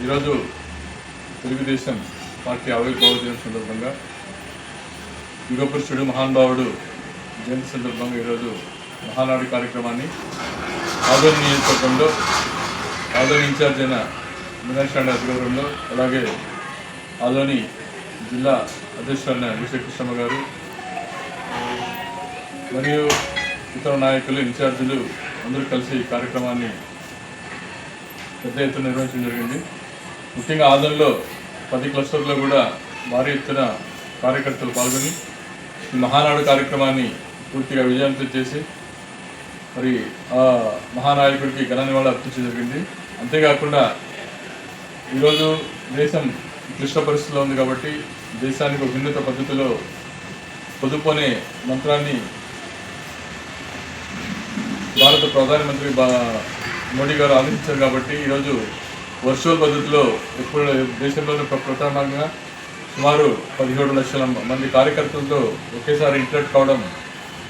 ఈరోజు తెలుగుదేశం పార్టీ ఆవిర్భావ దినం సందర్భంగా యుగపురుషుడు మహానుభావుడు జయంతి సందర్భంగా ఈరోజు మహానాడు కార్యక్రమాన్ని ఆదోని నియోజకవర్గంలో ఆదోని ఇన్ఛార్జ్ అయిన మీనాక్షి ఆధ్వర్యంలో, అలాగే ఆదోని జిల్లా అధ్యక్షులైన విశ్వకృష్ణమ్మ గారు మరియు ఇతర నాయకులు, ఇన్ఛార్జీలు అందరూ కలిసి ఈ కార్యక్రమాన్ని పెద్ద ఎత్తున నిర్వహించడం జరిగింది. ముఖ్యంగా ఆదోనిలో 10 క్లస్టర్లో కూడా భారీ ఎత్తున కార్యకర్తలు పాల్గొని ఈ మహానాడు కార్యక్రమాన్ని పూర్తిగా విజయవంతం చేసి మరి ఆ మహానాయకుడికి ఘన నివాళులు అర్పించడం జరిగింది. అంతేకాకుండా ఈరోజు దేశం క్లిష్ట పరిస్థితుల్లో ఉంది కాబట్టి దేశానికి ఒక వినూత్న పద్ధతిలో పొదుపు అనే మంత్రాన్ని భారత ప్రధానమంత్రి మోడీ గారు ఆలోచించారు. కాబట్టి ఈరోజు వర్చువల్ పద్ధతిలో ఎప్పుడు దేశంలోనే ప్రధానంగా సుమారు 17 లక్షల మంది కార్యకర్తలతో ఒకేసారి ఇంటరాక్ట్ కావడం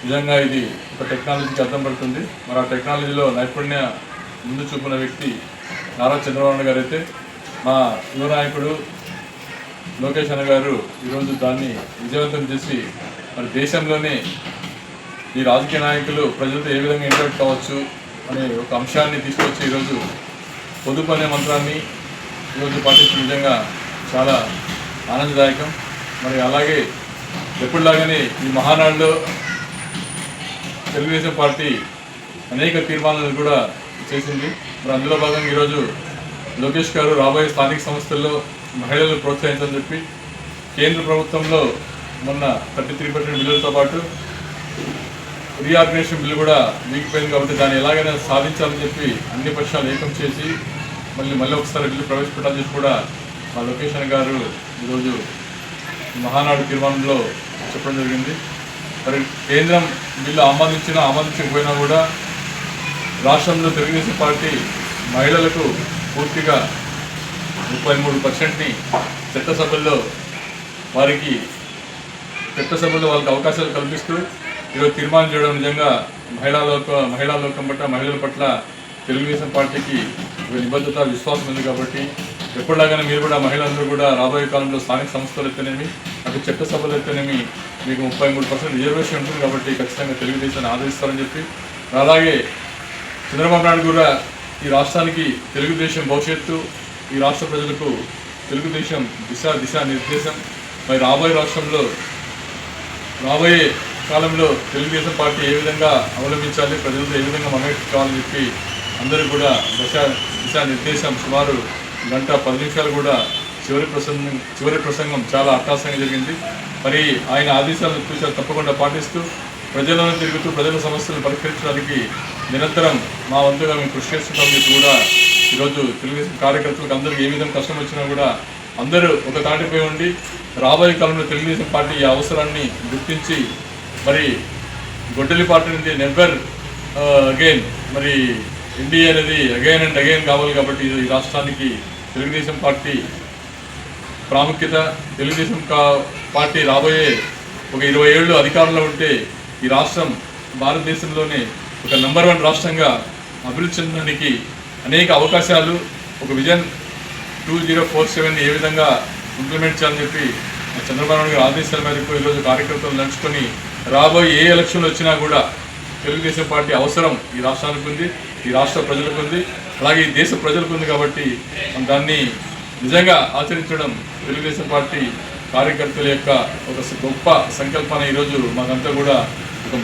నిజంగా ఇది ఒక టెక్నాలజీకి అర్థం పడుతుంది. మరి ఆ టెక్నాలజీలో నైపుణ్య ముందు చూపున్న వ్యక్తి నారా చంద్రబాబు గారు అయితే, మా యువ నాయకుడు లోకేష్ అన్న గారు ఈరోజు దాన్ని విజయవంతం చేసి మరి దేశంలోనే ఈ రాజకీయ నాయకులు ప్రజలతో ఏ విధంగా ఇంటరాక్ట్ కావచ్చు అనే ఒక అంశాన్ని తీసుకొచ్చి ఈరోజు పొదుపు అనే మంత్రాన్ని ఈరోజు పాటించడం నిజంగా చాలా ఆనందదాయకం. మరి అలాగే ఎప్పుడులాగానే ఈ మహానాడులో తెలుగుదేశం పార్టీ అనేక తీర్మానాలు కూడా చేసింది. మరి అందులో భాగంగా ఈరోజు లోకేష్ గారు రాబోయే స్థానిక సంస్థల్లో మహిళలను ప్రోత్సహించాలని చెప్పి కేంద్ర ప్రభుత్వంలో మొన్న 33% బిల్లులతో పాటు రీఆర్గనైజేషన్ బిల్లు కూడా వీగిపోయింది. కాబట్టి దాన్ని ఎలాగైనా సాధించాలని చెప్పి అన్ని పక్షాలు ఏకం చేసి మళ్ళీ ఒకసారి బిల్లు ప్రవేశపెట్టాలని చెప్పి కూడా మా లోకేష్ గారు ఈరోజు మహానాడు తీర్మానంలో చెప్పడం జరిగింది. మరి కేంద్రం బిల్లు ఆమోదించకపోయినా కూడా రాష్ట్రంలో తెలుగుదేశం పార్టీ మహిళలకు పూర్తిగా 33%ని చట్టసభల్లో వాళ్ళకి అవకాశాలు కల్పిస్తూ ఈరోజు తీర్మానం చేయడం నిజంగా మహిళా లోకం పట్ల, మహిళల పట్ల తెలుగుదేశం పార్టీకి ఒక నిబద్ధత, విశ్వాసం ఉంది. కాబట్టి ఎప్పటిలాగానే మీరు కూడా మహిళలందరూ కూడా రాబోయే కాలంలో స్థానిక సంస్థలు అయితేనేమి, అటు చట్టసభలు అయితేనేమి మీకు 33% రిజర్వేషన్ ఉంటుంది. కాబట్టి ఖచ్చితంగా తెలుగుదేశాన్ని ఆదరిస్తారని చెప్పి, అలాగే చంద్రబాబు నాయుడు కూడా ఈ రాష్ట్రానికి తెలుగుదేశం భవిష్యత్తు, ఈ రాష్ట్ర ప్రజలకు తెలుగుదేశం దిశా నిర్దేశం, మరి రాబోయే కాలంలో తెలుగుదేశం పార్టీ ఏ విధంగా అవలంబించాలి, ప్రజలతో ఏ విధంగా మమేకం కావాలని చెప్పి అందరూ కూడా దిశా నిర్దేశం సుమారు 1:10 నిమిషాలు కూడా చివరి ప్రసంగం చాలా అట్టహాసంగా జరిగింది. మరి ఆయన ఆదేశాలను తప్పకుండా పాటిస్తూ ప్రజలను తిరుగుతూ ప్రజల సమస్యలను పరిష్కరించడానికి నిరంతరం మా వంతుగా మేము కృషి చేస్తున్నామని చెప్పి కూడా ఈరోజు తెలుగుదేశం కార్యకర్తలకు అందరికీ ఏ విధంగా కష్టం వచ్చినా కూడా అందరూ ఒక తాటిపై ఉండి రాబోయే కాలంలో తెలుగుదేశం పార్టీ ఈ అవసరాన్ని గుర్తించి మరి గొడ్డలి పార్టీ అనేది నెవర్ అగైన్, మరి ఇండియా అనేది అగైన్ అండ్ అగైన్ కావాలి. కాబట్టి ఈ రాష్ట్రానికి తెలుగుదేశం పార్టీ ప్రాముఖ్యత, తెలుగుదేశం పార్టీ రాబోయే ఒక 20 ఏళ్ళు అధికారంలో ఉంటే ఈ రాష్ట్రం భారతదేశంలోనే ఒక నెంబర్ 1 రాష్ట్రంగా అభివృద్ధి చెందడానికి అనేక అవకాశాలు, ఒక విజన్ 2047 ఏ విధంగా ఇంప్లిమెంట్ చేయాలని చెప్పి చంద్రబాబు నాయుడు గారి ఆదేశాల మేరకు ఈరోజు కార్యకర్తలు నడుచుకొని రాబోయే ఏ ఎలక్షన్లు వచ్చినా కూడా తెలుగుదేశం పార్టీ అవసరం ఈ రాష్ట్రానికి ఉంది, ఈ రాష్ట్ర ప్రజలకు ఉంది, అలాగే ఈ దేశ ప్రజలకు ఉంది. కాబట్టి దాన్ని నిజంగా ఆచరించడం తెలుగుదేశం పార్టీ కార్యకర్తల యొక్క ఒక గొప్ప సంకల్పాన్ని ఈరోజు మాకంతా కూడా ఒక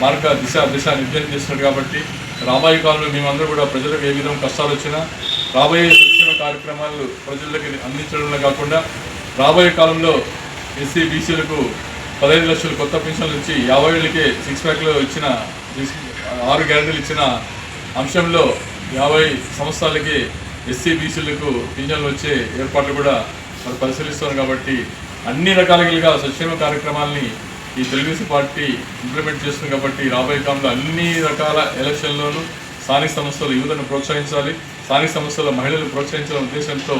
దిశ నిర్దేశం చేస్తున్నారు. కాబట్టి రాబోయే కాలంలో మేమందరూ కూడా ప్రజలకు ఏ విధంగా కష్టాలు వచ్చినా రాబోయే సంక్షేమ కార్యక్రమాలు ప్రజలకు అందించడంలో కాకుండా రాబోయే కాలంలో ఎస్సీ బీసీలకు 15 లక్షలు కొత్త పెన్షన్లు ఇచ్చి 50 ఏళ్ళకే 6 ప్యాక్లు ఇచ్చిన 6 గ్యారెంటీలు ఇచ్చిన అంశంలో 50 సంవత్సరాలకి ఎస్సీ బీసీలకు పింఛన్లు వచ్చే ఏర్పాట్లు కూడా మరి పరిశీలిస్తున్నారు. కాబట్టి అన్ని రకాలుగా సంక్షేమ కార్యక్రమాలని ఈ తెలుగుదేశం పార్టీ ఇంప్లిమెంట్ చేస్తుంది. కాబట్టి రాబోయే కాలంలో అన్ని రకాల ఎలక్షన్లోనూ స్థానిక సంస్థలు యువతను ప్రోత్సహించాలి, స్థానిక సంస్థల మహిళలను ప్రోత్సహించాలనే ఉద్దేశంతో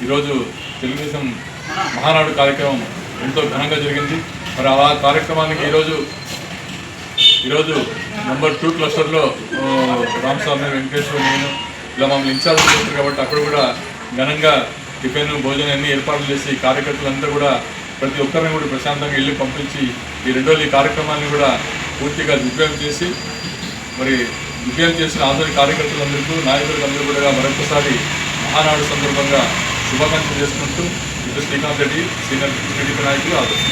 ఈరోజు తెలుగుదేశం మహానాడు కార్యక్రమం ఎంతో ఘనంగా జరిగింది. మరి ఆ కార్యక్రమానికి ఈరోజు నెంబర్ 2 క్లస్టర్లో రామస్వామి, వెంకటేశ్వర, నేను ఇలా మమ్మల్ని ఇన్ఛార్జ్ చేస్తారు. కాబట్టి అక్కడ కూడా ఘనంగా టిఫిన్ భోజనం అన్ని ఏర్పాట్లు చేసి కార్యకర్తలంతా కూడా ప్రతి ఒక్కరిని కూడా ప్రశాంతంగా ఇల్లు పంపించి ఈ 2 రోజులు ఈ కార్యక్రమాన్ని కూడా పూర్తిగా దిగ్విజయం చేసి మరి దిగ్విజయం చేసిన ఆందోళన కార్యకర్తలందరికీ నాయకులందరూ కూడా మరొకసారి మహానాడు సందర్భంగా శుభాకాంక్షలు చేసుకుంటూ శ్రీకాంత్ రెడ్డి సీనియర్ టీడీపీ నాయకులు ఆదర్శం.